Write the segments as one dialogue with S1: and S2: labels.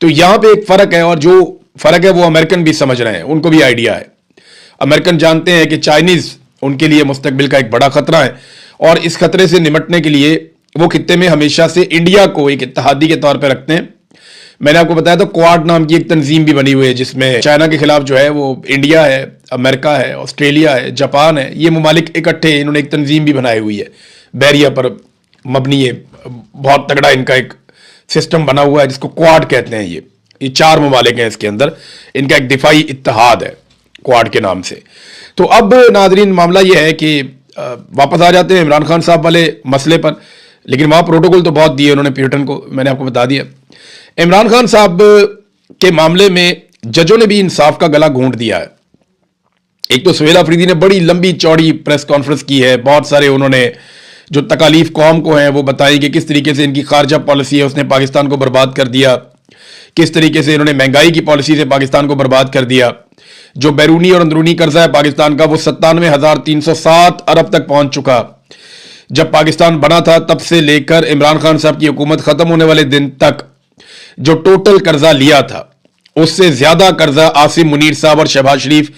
S1: تو یہاں پہ ایک فرق ہے، اور جو فرق ہے وہ امریکن بھی سمجھ رہے ہیں، ان کو بھی آئیڈیا ہے. امریکن جانتے ہیں کہ چائنیز ان کے لیے مستقبل کا ایک بڑا خطرہ ہے، اور اس خطرے سے نمٹنے کے لیے وہ خطے میں ہمیشہ سے انڈیا کو ایک اتحادی کے طور پہ رکھتے ہیں. میں نے آپ کو بتایا تھا کوارڈ نام کی ایک تنظیم بھی بنی ہوئی ہے، جس میں چائنا کے خلاف جو ہے وہ انڈیا ہے، امریکہ ہے، آسٹریلیا ہے، جاپان ہے، یہ ممالک اکٹھے انہوں نے ایک تنظیم بھی بنائی ہوئی ہے، بیریا پر مبنی ہے. بہت تگڑا ان کا ایک سسٹم بنا ہوا ہے جس کو کوارڈ کہتے ہیں. یہ 4 ممالک ہیں، اس کے اندر ان کا ایک دفاعی اتحاد ہے کوارڈ کے نام سے. تو اب ناظرین معاملہ یہ ہے کہ واپس آ جاتے ہیں عمران خان صاحب والے مسئلے پر، لیکن وہاں پروٹوکول تو بہت دیے انہوں نے پیوٹن کو، میں نے آپ کو بتا دیا. عمران خان صاحب کے معاملے میں ججوں نے بھی انصاف کا گلا گھونٹ دیا ہے. ایک تو سہیل آفریدی نے بڑی لمبی چوڑی پریس کانفرنس کی ہے، بہت سارے انہوں نے جو تکالیف قوم کو ہیں وہ بتائی کہ کس طریقے سے ان کی خارجہ پالیسی ہے اس نے پاکستان کو برباد کر دیا، کس طریقے سے انہوں نے مہنگائی کی پالیسی سے پاکستان کو برباد کر دیا. جو بیرونی اور اندرونی قرضہ ہے پاکستان کا وہ 97,307 ارب تک پہنچ چکا. جب پاکستان بنا تھا تب سے لے کر عمران خان صاحب کی حکومت ختم ہونے والے دن تک جو ٹوٹل قرضہ لیا تھا اس سے زیادہ قرضہ عاصم منیر صاحب اور شہباز شریف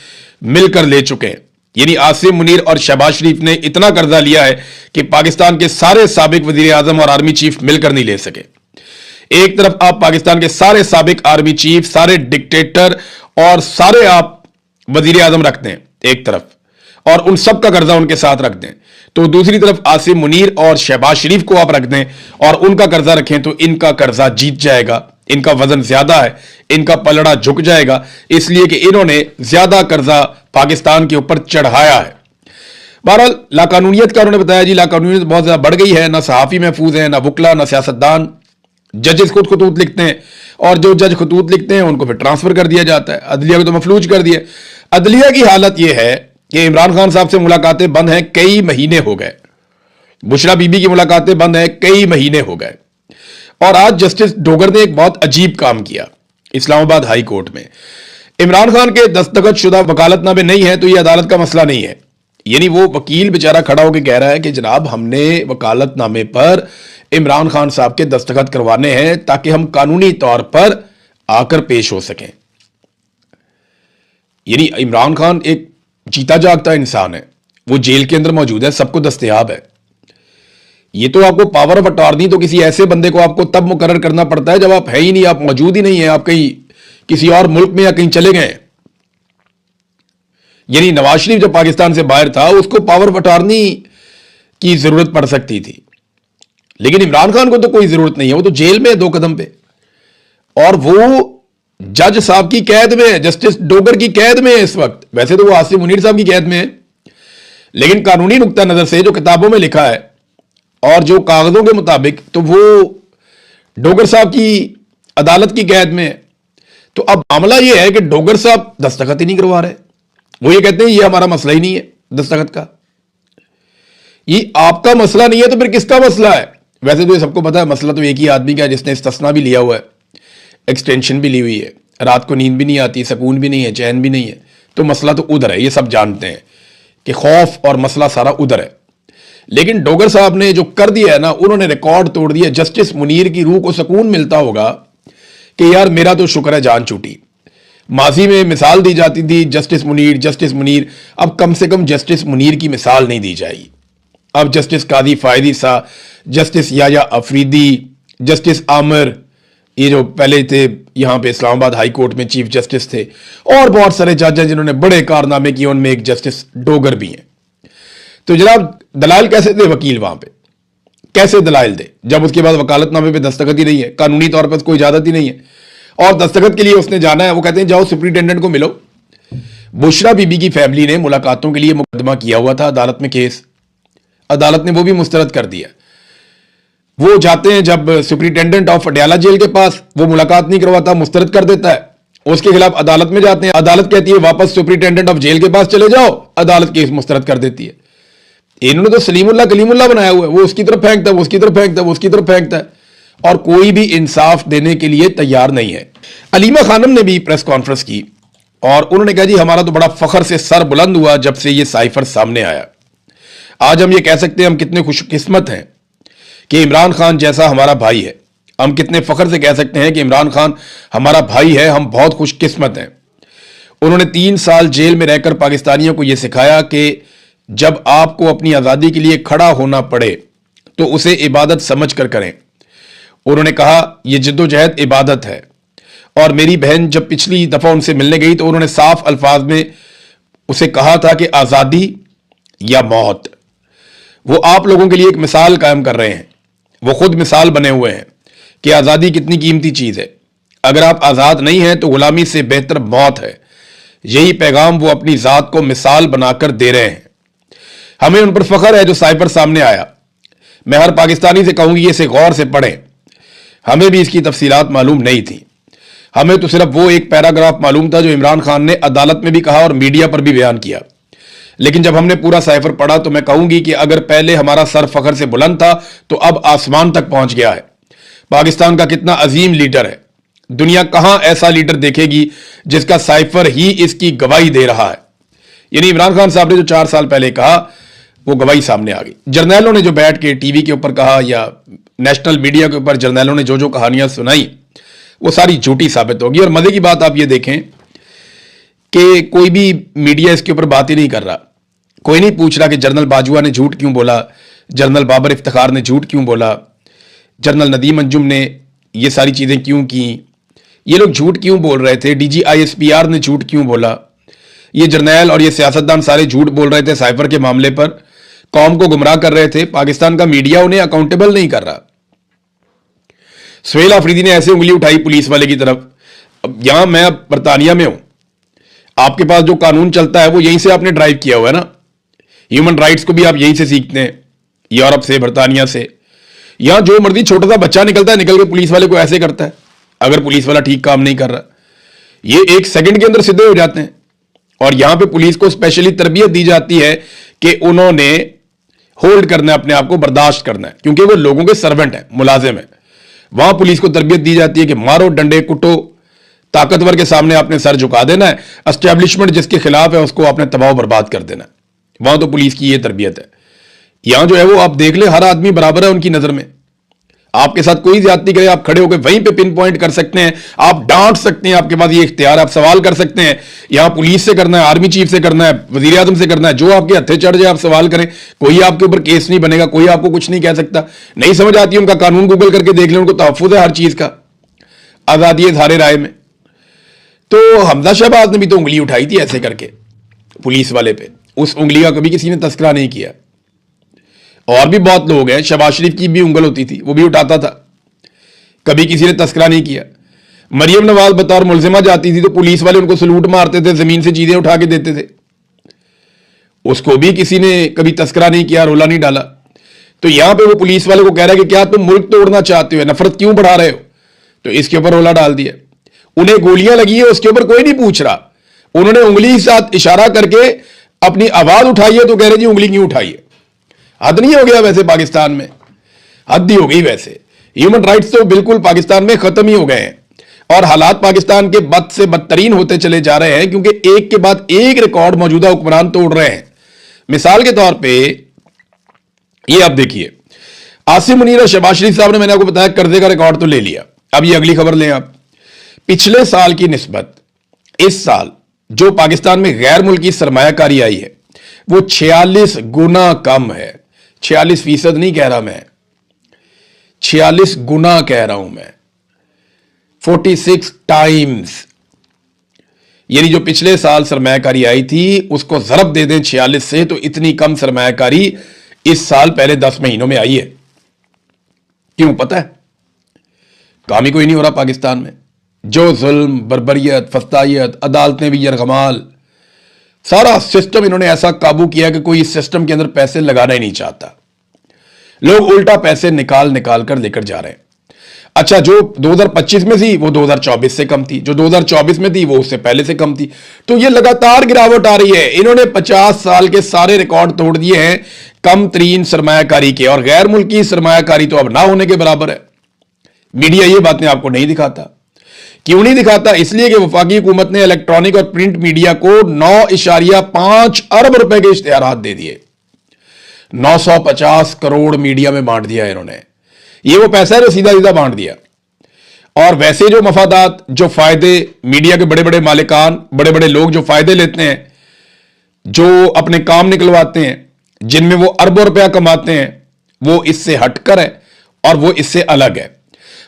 S1: مل کر لے چکے ہیں. یعنی عاصم منیر اور شہباز شریف نے اتنا قرضہ لیا ہے کہ پاکستان کے سارے سابق وزیر اعظم اور آرمی چیف مل کر نہیں لے سکے. ایک طرف آپ پاکستان کے سارے سابق آرمی چیف، سارے ڈکٹیٹر اور سارے آپ وزیر اعظم رکھتے ہیں ایک طرف، اور ان سب کا قرضہ ان کے ساتھ رکھ دیں، تو دوسری طرف عاصم منیر اور شہباز شریف کو آپ رکھ دیں اور ان کا قرضہ رکھیں تو ان کا قرضہ جیت جائے گا. ان کا وزن زیادہ ہے، ان کا پلڑا جھک جائے گا، اس لیے کہ انہوں نے زیادہ قرضہ پاکستان کے اوپر چڑھایا ہے. بہرحال لاقانونیت کا انہوں نے بتایا جی لاقانونیت بہت زیادہ بڑھ گئی ہے، نہ صحافی محفوظ ہیں، نہ وکلا، نہ سیاستدان. ججز خود خطوط لکھتے ہیں، اور جو جج خطوط لکھتے ہیں ان کو پھر ٹرانسفر کر دیا جاتا ہے. عدلیہ کو تو مفلوج کر دیا. عدلیہ کی حالت یہ ہے کہ عمران خان صاحب سے ملاقاتیں بند ہیں، کئی مہینے ہو گئے. بشرا بی بی کی ملاقاتیں بند ہیں، کئی مہینے ہو گئے. اور آج جسٹس ڈوگر نے ایک بہت عجیب کام کیا اسلام آباد ہائی کورٹ میں. عمران خان کے دستخط شدہ وکالت نامے نہیں ہیں تو یہ عدالت کا مسئلہ نہیں ہے. یعنی وہ وکیل بیچارہ کھڑا ہو کے کہہ رہا ہے کہ جناب ہم نے وکالت نامے پر عمران خان صاحب کے دستخط کروانے ہیں تاکہ ہم قانونی طور پر آ کر پیش ہو سکیں. یعنی عمران خان ایک جیتا جاگتا انسان ہے، وہ جیل کے اندر موجود ہے، سب کو دستیاب ہے. یہ تو آپ کو پاور آف اٹارنی تو کسی ایسے بندے کو آپ کو تب مقرر کرنا پڑتا ہے جب آپ ہے ہی نہیں، آپ موجود ہی نہیں ہیں، آپ کہیں کسی اور ملک میں یا کہیں چلے گئے. یعنی نواز شریف جب پاکستان سے باہر تھا اس کو پاور آف اٹارنی کی ضرورت پڑ سکتی تھی، لیکن عمران خان کو تو کوئی ضرورت نہیں ہے، وہ تو جیل میں ہے 2 قدم پہ، اور وہ جج صاحب کی قید میں ہے، جسٹس ڈوگر کی قید میں ہے اس وقت. ویسے تو وہ عاصم منیر صاحب کی قید میں ہے، لیکن قانونی نقطہ نظر سے جو کتابوں میں لکھا ہے اور جو کاغذوں کے مطابق تو وہ ڈوگر صاحب کی عدالت کی قید میں ہے. تو اب معاملہ یہ ہے کہ ڈوگر صاحب دستخط ہی نہیں کروا رہے. وہ یہ کہتے ہیں یہ ہمارا مسئلہ ہی نہیں ہے دستخط کا. یہ آپ کا مسئلہ نہیں ہے تو پھر کس کا مسئلہ ہے؟ ویسے تو یہ سب کو پتا ہے مسئلہ تو ایک ہی آدمی کا ہے جس نے استثنا بھی لیا ہوا ہے، ایکسٹینشن بھی لی ہوئی ہے، رات کو نیند بھی نہیں آتی، سکون بھی نہیں ہے، چین بھی نہیں ہے. تو مسئلہ تو ادھر ہے، یہ سب جانتے ہیں کہ خوف اور مسئلہ سارا ادھر ہے. لیکن ڈوگر صاحب نے جو کر دیا ہے نا، انہوں نے ریکارڈ توڑ دیا. جسٹس منیر کی روح کو سکون ملتا ہوگا کہ یار میرا تو شکر ہے جان چھوٹی. ماضی میں مثال دی جاتی تھی جسٹس منیر جسٹس منیر، اب کم سے کم جسٹس منیر کی مثال نہیں دی جائے گی. اب جسٹس قاضی فائدی صاحب، جسٹس یحییٰ افریدی، جسٹس عامر، یہ جو پہلے تھے یہاں پہ اسلام آباد ہائی کورٹ میں چیف جسٹس تھے، اور بہت سارے جج ہیں جنہوں نے بڑے کارنامے کیے، ان میں ایک جسٹس ڈوگر بھی ہیں. تو جناب دلائل کیسے دے وکیل وہاں پہ؟ کیسے دلائل دے جب اس کے بعد وکالت نامے پہ دستخط ہی نہیں ہے، قانونی طور پر کوئی اجازت ہی نہیں ہے، اور دستخط کے لیے اس نے جانا ہے. وہ کہتے ہیں جاؤ سپرنٹینڈنٹ کو ملو. بشرا بی بی کی فیملی نے ملاقاتوں کے لیے مقدمہ کیا ہوا تھا عدالت میں کیس، عدالت نے وہ بھی مسترد کر دیا. وہ جاتے ہیں جب سپرنٹینڈنٹ آف اڈیالہ جیل کے پاس، وہ ملاقات نہیں کرواتا، مسترد کر دیتا ہے. اس کے خلاف عدالت میں جاتے ہیں، عدالت کہتی ہے واپس سپرنٹینڈنٹ آف جیل کے پاس چلے جاؤ، عدالت کیس مسترد کر دیتی ہے. انہوں نے تو سلیم اللہ کلیم اللہ بنایا ہوا ہے، وہ اس کی طرف پھینکتا ہے، وہ اس کی طرف پھینکتا ہے، وہ اس کی طرف پھینکتا ہے، اور کوئی بھی انصاف دینے کے لیے تیار نہیں ہے. علیمہ خانم نے بھی پریس کانفرنس کی اور انہوں نے کہا جی ہمارا تو بڑا فخر سے سر بلند ہوا جب سے یہ سائفر سامنے آیا. آج ہم یہ کہہ سکتے ہیں ہم کتنے خوش قسمت ہیں کہ عمران خان جیسا ہمارا بھائی ہے. ہم کتنے فخر سے کہہ سکتے ہیں کہ عمران خان ہمارا بھائی ہے, ہم بہت خوش قسمت ہیں. انہوں نے 3 سال جیل میں رہ کر پاکستانیوں کو یہ سکھایا کہ جب آپ کو اپنی آزادی کے لیے کھڑا ہونا پڑے تو اسے عبادت سمجھ کر کریں. انہوں نے کہا یہ جدوجہد عبادت ہے. اور میری بہن جب پچھلی دفعہ ان سے ملنے گئی تو انہوں نے صاف الفاظ میں اسے کہا تھا کہ آزادی یا موت. وہ آپ لوگوں کے لیے ایک مثال قائم کر رہے ہیں, وہ خود مثال بنے ہوئے ہیں کہ آزادی کتنی قیمتی چیز ہے. اگر آپ آزاد نہیں ہیں تو غلامی سے بہتر موت ہے. یہی پیغام وہ اپنی ذات کو مثال بنا کر دے رہے ہیں. ہمیں ان پر فخر ہے جو سائفر سامنے آیا. میں ہر پاکستانی سے کہوں گی اسے غور سے پڑھیں. ہمیں بھی اس کی تفصیلات معلوم نہیں تھیں. ہمیں تو صرف وہ ایک پیراگراف معلوم تھا جو عمران خان نے عدالت میں بھی کہا اور میڈیا پر بھی بیان کیا. لیکن جب ہم نے پورا سائفر پڑھا تو میں کہوں گی کہ اگر پہلے ہمارا سر فخر سے بلند تھا تو اب آسمان تک پہنچ گیا ہے. پاکستان کا کتنا عظیم لیڈر ہے. دنیا کہاں ایسا لیڈر دیکھے گی جس کا سائفر ہی اس کی گواہی دے رہا ہے. یعنی عمران خان صاحب نے جو 4 سال پہلے کہا وہ گواہی سامنے آ گئی. جرنیلوں نے جو بیٹھ کے ٹی وی کے اوپر کہا یا نیشنل میڈیا کے اوپر جرنیلوں نے جو کہانیاں سنائی وہ ساری جھوٹی ثابت ہوگی. اور مزے کی بات آپ یہ دیکھیں کہ کوئی بھی میڈیا اس کے اوپر بات ہی نہیں کر رہا. کوئی نہیں پوچھ رہا کہ جنرل باجوہ نے جھوٹ کیوں بولا, جنرل بابر افتخار نے جھوٹ کیوں بولا, جنرل ندیم انجم نے یہ ساری چیزیں کیوں کی, یہ لوگ جھوٹ کیوں بول رہے تھے, D G I S P R نے جھوٹ کیوں بولا. یہ جرنیل اور یہ سیاستدان سارے جھوٹ بول رہے تھے سائفر کے معاملے پر, قوم کو گمراہ کر رہے تھے. پاکستان کا میڈیا انہیں اکاؤنٹیبل نہیں کر رہا. سہیل آفریدی نے ایسے انگلی اٹھائی پولیس والے کی طرف. اب یہاں میں اب برطانیہ میں ہوں, آپ کے پاس جو قانون چلتا ہے وہ یہیں سے آپ نے ڈرائیو کیا ہوا ہے نا. ہیومن رائٹس کو بھی آپ یہیں سے سیکھتے ہیں, یورپ سے, برطانیہ سے. یہاں جو مرضی چھوٹا سا بچہ نکلتا ہے نکل کے پولیس والے کو ایسے کرتا ہے. اگر پولیس والا ٹھیک کام نہیں کر رہا یہ 1 سیکنڈ کے اندر سیدھے ہو جاتے ہیں. اور یہاں پہ پولیس کو اسپیشلی تربیت دی جاتی ہے کہ انہوں نے ہولڈ کرنا ہے, اپنے آپ کو برداشت کرنا ہے, کیونکہ وہ لوگوں کے سرونٹ ہیں, ملازم ہیں. وہاں پولیس کو تربیت دی جاتی ہے کہ مارو, ڈنڈے کٹو, طاقتور کے سامنے آپ نے سر جھکا دینا ہے, اسٹیبلشمنٹ جس کے خلاف ہے اس کو آپ نے تباہ و برباد کر دینا ہے. وہاں تو پولیس کی یہ تربیت ہے. یہاں جو ہے وہ آپ دیکھ لیں, ہر آدمی برابر ہے ان کی نظر میں. آپ کے ساتھ کوئی زیادتی کرے آپ کھڑے ہو کے وہیں پہ پن پوائنٹ کر سکتے ہیں, آپ ڈانٹ سکتے ہیں, آپ کے پاس یہ اختیار ہے, آپ سوال کر سکتے ہیں. یہاں پولیس سے کرنا ہے, آرمی چیف سے کرنا ہے, وزیر اعظم سے کرنا ہے, جو آپ کے ہتھے چڑھ جائے آپ سوال کریں, کوئی آپ کے اوپر کیس نہیں بنے گا, کوئی آپ کو کچھ نہیں کہہ سکتا. نہیں سمجھ آتی ان کا قانون گوگل کر کے دیکھ لیں, ان کو تحفظ ہے ہر چیز کا, آزادی اظہار رائے میں. تو حمزہ شہباز نے بھی تو انگلی اٹھائی تھی ایسے کر کے پولیس والے پہ, اس انگلی کا کبھی کسی نے تذکرہ نہیں کیا. اور بھی بہت لوگ ہیں, شہباز شریف کی بھی انگل ہوتی تھی, وہ بھی اٹھاتا تھا, کبھی کسی نے تذکرہ نہیں کیا. مریم نواز بطور ملزمہ جاتی تھی تو پولیس والے ان کو سلوٹ مارتے تھے, زمین سے چیزیں اٹھا کے دیتے تھے, اس کو بھی کسی نے کبھی تذکرہ نہیں کیا, رولا نہیں ڈالا. تو یہاں پہ وہ پولیس والے کو کہہ رہا ہے کہ کیا تم ملک توڑنا چاہتے ہو, نفرت کیوں بڑھا رہے ہو, تو اس کے اوپر رولا ڈال دیا. انہیں گولیاں لگی ہے اس کے اوپر کوئی نہیں پوچھ رہا, انہوں نے انگلی کے ساتھ اشارہ کر کے اپنی آواز اٹھائی ہے تو کہہ رہے جی انگلی کیوں اٹھائی ہے. حد نہیں ہو گیا ویسے پاکستان میں, حد ہی ہو گئی ویسے. ہیومن رائٹس تو بالکل پاکستان میں ختم ہی ہو گئے ہیں, اور حالات پاکستان کے بد سے بدترین ہوتے چلے جا رہے ہیں, کیونکہ ایک کے بعد ایک ریکارڈ موجودہ حکمران توڑ رہے ہیں. مثال کے طور پہ یہ آپ دیکھیے, عاصم منیر اور شہباز شریف صاحب نے, میں نے آپ کو بتایا, قرضے کا ریکارڈ تو لے لیا. اب یہ اگلی خبر لیں آپ. پچھلے سال کی نسبت اس سال جو پاکستان میں غیر ملکی سرمایہ کاری آئی ہے وہ 46 گنا کم ہے. 46% نہیں کہہ رہا میں, 46 گنا کہہ رہا ہوں میں, 46 ٹائمز. یعنی جو پچھلے سال سرمایہ کاری آئی تھی اس کو ضرب دے دیں 46 سے, تو اتنی کم سرمایہ کاری اس سال پہلے 10 مہینوں میں آئی ہے. کیوں پتہ ہے؟ کام ہی کوئی نہیں ہو رہا پاکستان میں. جو ظلم, بربریت, فسطائیت, عدالتیں بھی یرغمال, سارا سسٹم انہوں نے ایسا قابو کیا کہ کوئی اس سسٹم کے اندر پیسے لگانا ہی نہیں چاہتا. لوگ الٹا پیسے نکال نکال کر لے کر جا رہے ہیں. اچھا, جو 2025 میں تھی وہ 2024 سے کم تھی, جو 2024 میں تھی وہ اس سے پہلے سے کم تھی. تو یہ لگاتار گراوٹ آ رہی ہے. انہوں نے 50 سال کے سارے ریکارڈ توڑ دیے ہیں کم ترین سرمایہ کاری کے, اور غیر ملکی سرمایہ کاری تو اب نہ ہونے کے برابر ہے. میڈیا یہ باتیں آپ کو نہیں دکھاتا. کیوں نہیں دکھاتا؟ اس لیے کہ وفاقی حکومت نے الیکٹرانک اور پرنٹ میڈیا کو 9.5 ارب روپے کے اشتہارات دے دیے. 950 کروڑ میڈیا میں بانٹ دیا انہوں نے. یہ وہ پیسہ ہے جو سیدھا سیدھا بانٹ دیا. اور ویسے جو مفادات، جو فائدے میڈیا کے بڑے بڑے مالکان، بڑے بڑے لوگ جو فائدے لیتے ہیں، جو اپنے کام نکلواتے ہیں، جن میں وہ اربوں روپیہ کماتے ہیں، وہ اس سے ہٹ کر ہے اور وہ اس سے الگ ہے۔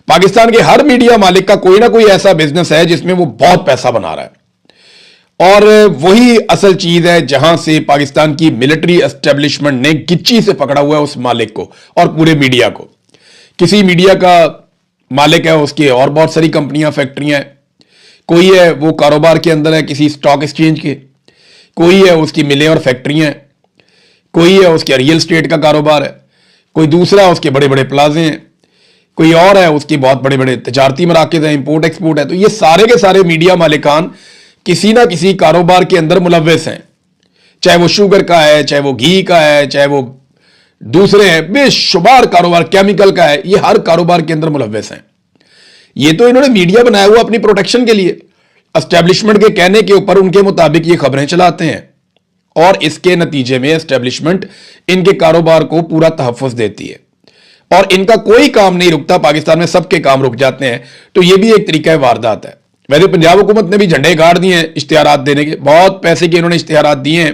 S1: پاکستان کے ہر میڈیا مالک کا کوئی نہ کوئی ایسا بزنس ہے جس میں وہ بہت پیسہ بنا رہا ہے، اور وہی اصل چیز ہے جہاں سے پاکستان کی ملٹری اسٹیبلشمنٹ نے گچی سے پکڑا ہوا ہے اس مالک کو اور پورے میڈیا کو۔ کسی میڈیا کا مالک ہے، اس کی اور بہت ساری کمپنیاں، فیکٹریاں ہیں، کوئی ہے وہ کاروبار کے اندر ہے کسی سٹاک ایکسچینج کے، کوئی ہے اس کی ملیں اور فیکٹریاں ہیں، کوئی ہے اس کے ریئل اسٹیٹ کا کاروبار ہے، کوئی دوسرا اس کے بڑے بڑے پلازے ہیں، کوئی اور ہے اس کے بہت بڑے بڑے تجارتی مراکز ہیں، امپورٹ ایکسپورٹ ہے۔ تو یہ سارے کے سارے میڈیا مالکان کسی نہ کسی کاروبار کے اندر ملوث ہیں، چاہے وہ شوگر کا ہے، چاہے وہ گھی کا ہے، چاہے وہ دوسرے ہیں، بے شمار کاروبار، کیمیکل کا ہے، یہ ہر کاروبار کے اندر ملوث ہیں۔ یہ تو انہوں نے میڈیا بنایا ہوا اپنی پروٹیکشن کے لیے، اسٹیبلشمنٹ کے کہنے کے اوپر ان کے مطابق یہ خبریں چلاتے ہیں، اور اس کے نتیجے میں اسٹیبلشمنٹ ان کے کاروبار کو پورا تحفظ دیتی ہے، اور ان کا کوئی کام نہیں رکتا۔ پاکستان میں سب کے کام رک جاتے ہیں، تو یہ بھی ایک طریقہ واردات ہے۔ ویسے پنجاب حکومت نے بھی جھنڈے گاڑ دیے ہیں اشتہارات دینے کے، بہت پیسے کے انہوں نے اشتہارات دیے ہیں۔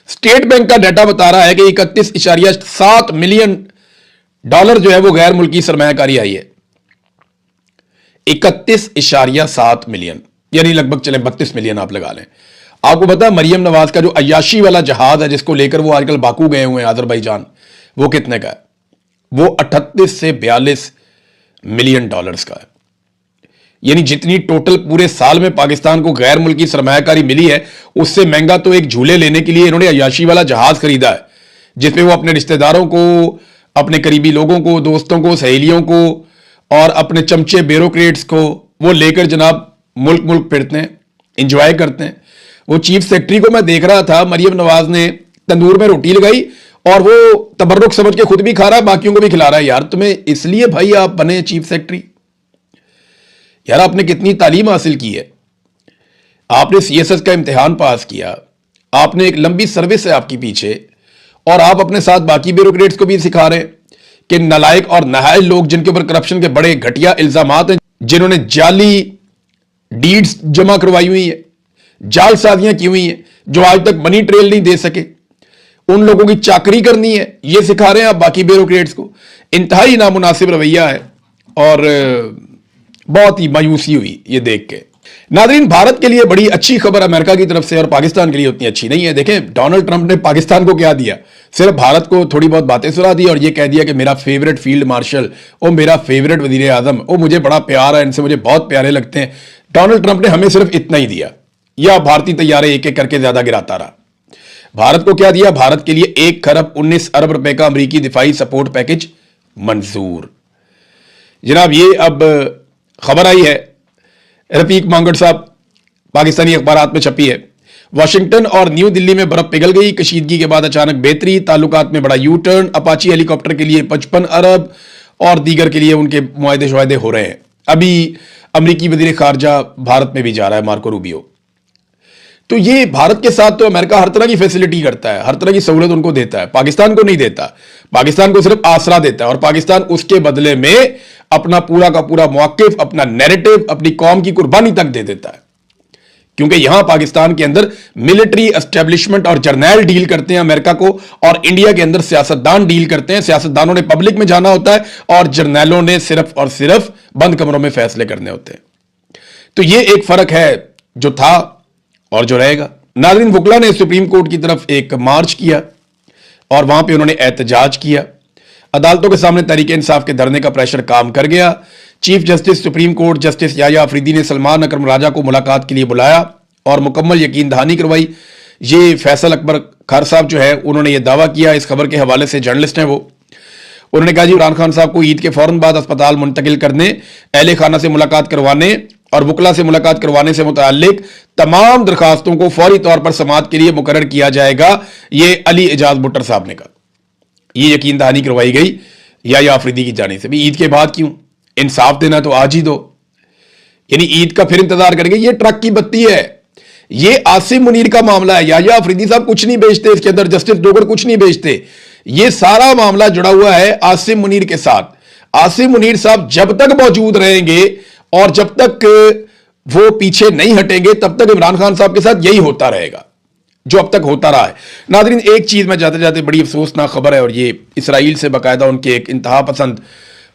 S1: اسٹیٹ بینک کا ڈیٹا بتا رہا ہے کہ 31.7 ملین ڈالر جو ہے وہ غیر ملکی سرمایہ کاری آئی ہے، 31.7 ملین، یعنی لگ بھگ چلیں 32 ملین آپ لگا لیں۔ آپ کو پتا مریم نواز کا جو عیاشی والا جہاز ہے جس کو لے کر وہ آج کل باکو گئے ہوئے ہیں آذربائیجان، وہ کتنے کا ہے؟ وہ 38 سے 42 ملین ڈالرز کا ہے۔ یعنی جتنی ٹوٹل پورے سال میں پاکستان کو غیر ملکی سرمایہ کاری ملی ہے، اس سے مہنگا تو ایک جھولے لینے کے لیے انہوں نے عیاشی والا جہاز خریدا ہے، جس میں وہ اپنے رشتہ داروں کو، اپنے قریبی لوگوں کو، دوستوں کو، سہیلیوں کو اور اپنے چمچے بیوروکریٹس کو وہ لے کر جناب ملک پھرتے ہیں، انجوائے کرتے ہیں۔ وہ چیف سیکرٹری کو میں دیکھ رہا تھا، مریم نواز نے تندور میں روٹی لگائی اور وہ تبرک سمجھ کے خود بھی کھا رہا ہے، باقیوں کو بھی کھلا رہا ہے۔ یار تمہیں اس لیے بھائی آپ بنے چیف سیکرٹری؟ یار آپ نے کتنی تعلیم حاصل کی ہے، آپ نے سی ایس ایس کا امتحان پاس کیا، آپ نے ایک لمبی سروس ہے آپ کی پیچھے، اور آپ اپنے ساتھ باقی بیوروکریٹس کو بھی سکھا رہے ہیں کہ نالائق اور نااہل لوگ جن کے اوپر کرپشن کے بڑے گھٹیا الزامات ہیں، جنہوں نے جعلی ڈیڈز جمع کروائی ہوئی ہیں، جعل سازیاں کی ہوئی ہیں، جو آج تک منی ٹریل نہیں دے سکے، ان لوگوں کی چاکری کرنی ہے، یہ سکھا رہے ہیں آپ باقی بیوروکریٹس کو۔ انتہائی نامناسب رویہ ہے، اور بہت ہی مایوسی ہوئی یہ دیکھ کے۔ ناظرین، بھارت کے لیے بڑی اچھی خبر امریکہ کی طرف سے، اور پاکستان کے لیے اتنی اچھی نہیں ہے۔ دیکھیں ڈونلڈ ٹرمپ نے پاکستان کو کیا دیا، صرف بھارت کو تھوڑی بہت باتیں سنا دی اور یہ کہہ دیا کہ میرا فیورٹ فیلڈ مارشل اور میرا فیورٹ وزیر اعظم، وہ مجھے بڑا پیار ہے، ان سے مجھے بہت پیارے لگتے ہیں۔ ڈونلڈ ٹرمپ نے ہمیں صرف اتنا ہی دیا، یا بھارتی طیارے ایک ایک کر کے زیادہ گراتا رہا۔ بھارت کو کیا دیا؟ بھارت کے لیے 1.19 ارب روپے کا امریکی دفاعی سپورٹ پیکج منظور۔ جناب یہ اب خبر آئی ہے، رفیق مانگڑ صاحب، پاکستانی اخبارات میں چھپی ہے۔ واشنگٹن اور نیو دلی میں برف پگھل گئی، کشیدگی کے بعد اچانک بہتری، تعلقات میں بڑا you turn, Apache Halley copter کے لیے 55 ارب اور دیگر کے لیے ان کے معاہدے ہو رہے ہیں۔ ابھی امریکی وزیر خارجہ بھارت میں بھی جا رہا ہے، مارکو روبیو۔ تو یہ بھارت کے ساتھ تو امریکہ ہر طرح کی فیسلٹی کرتا ہے، ہر طرح کی سہولت ان کو دیتا ہے، پاکستان کو نہیں دیتا۔ پاکستان کو صرف آسرا دیتا ہے، اور پاکستان اس کے بدلے میں اپنا پورا کا پورا موقف، اپنا نیریٹو، اپنی قوم کی قربانی تک دے دیتا ہے، کیونکہ یہاں پاکستان کے اندر ملٹری اسٹیبلشمنٹ اور جرنیل ڈیل کرتے ہیں امریکہ کو، اور انڈیا کے اندر سیاستدان ڈیل کرتے ہیں۔ سیاستدانوں نے پبلک میں جانا ہوتا ہے اور جرنیلوں نے صرف اور صرف بند کمروں میں فیصلے کرنے ہوتے ہیں۔ تو یہ ایک فرق ہے جو تھا اور جو رہے گا۔ ناظرین، وکلا نے سپریم کورٹ کی طرف ایک مارچ کیا اور وہاں پہ انہوں نے احتجاج کیا۔ عدالتوں کے سامنے تحریک انصاف کے دھرنے کا پریشر کام کر گیا۔ Chief justice supreme court justice Yahya Afridi نے سلمان اکرم راجہ کو ملاقات کے لیے بلایا اور مکمل یقین دہانی کروائی۔ یہ فیصل اکبر خار صاحب جو ہے انہوں نے یہ دعویٰ کیا، اس خبر کے حوالے سے جرنلسٹ ہیں وہ، انہوں نے کہا جی عمران خان صاحب کو عید کے فوراً بعد اسپتال منتقل کرنے، اہل خانہ سے ملاقات کروانے اور وکلا سے ملاقات کروانے سے متعلق تمام درخواستوں کو فوری طور پر سماعت کے لیے مقرر کیا جائے گا، یہ علی اعجاز بٹر صاحب نے کہا۔ یہ یقین دہانی کروائی گئی یحییٰ آفریدی کی جانب سے۔ بھی عید کے بعد کیوں؟ انصاف دینا تو آج ہی دو، یعنی عید کا پھر انتظار کریں گے۔ یہ ٹرک کی بتی ہے، یہ عاصم منیر کا معاملہ ہے۔ یحییٰ آفریدی صاحب کچھ نہیں بیچتے اس کے اندر، جسٹس ڈوگر کچھ نہیں بیچتے، یہ سارا معاملہ جڑا ہوا ہے عاصم منیر کے ساتھ۔ عاصم منیر صاحب جب تک موجود رہیں گے اور جب تک وہ پیچھے نہیں ہٹیں گے تب تک عمران خان صاحب کے ساتھ یہی ہوتا رہے گا جو اب تک ہوتا رہا ہے. ناظرین ایک چیز میں جاتے جاتے بڑی افسوسناک خبر ہے, اور یہ اسرائیل سے باقاعدہ ان کے ایک انتہا پسند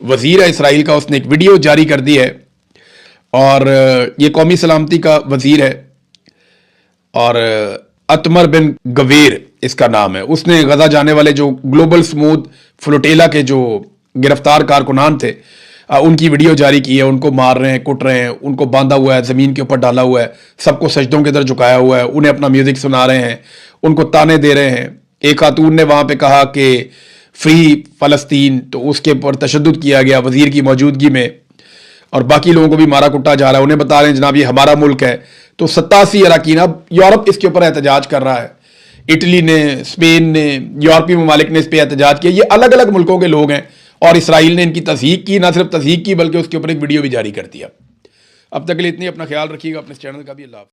S1: وزیر ہے اسرائیل کا, اس نے ایک ویڈیو جاری کر دی ہے, اور یہ قومی سلامتی کا وزیر ہے اور اتمر بن گویر اس کا نام ہے. اس نے غزہ جانے والے جو گلوبل سموتھ فلوٹیلا کے جو گرفتار کارکنان تھے ان کی ویڈیو جاری کی ہے. ان کو مار رہے ہیں, کٹ رہے ہیں, ان کو باندھا ہوا ہے, زمین کے اوپر ڈالا ہوا ہے, سب کو سجدوں کے در جھکایا ہوا ہے, انہیں اپنا میوزک سنا رہے ہیں, ان کو تانے دے رہے ہیں. ایک خاتون نے وہاں پہ کہا کہ فری فلسطین, تو اس کے اوپر تشدد کیا گیا وزیر کی موجودگی میں, اور باقی لوگوں کو بھی مارا کٹا جا رہا ہے. انہیں بتا رہے ہیں جناب یہ ہمارا ملک ہے. تو 87 اراکین, اب یورپ اس کے اوپر احتجاج کر رہا ہے, اٹلی نے, اسپین نے, یورپی ممالک نے اس پہ احتجاج کیا. یہ الگ الگ ملکوں کے لوگ ہیں, اور اسرائیل نے ان کی تصدیق کی, نہ صرف تصدیق کی بلکہ اس کے اوپر ایک ویڈیو بھی جاری کر دیا. اب تک کے لیے اتنی, اپنا خیال رکھیے گا, اپنے چینل کا بھی. اللہ حافظ.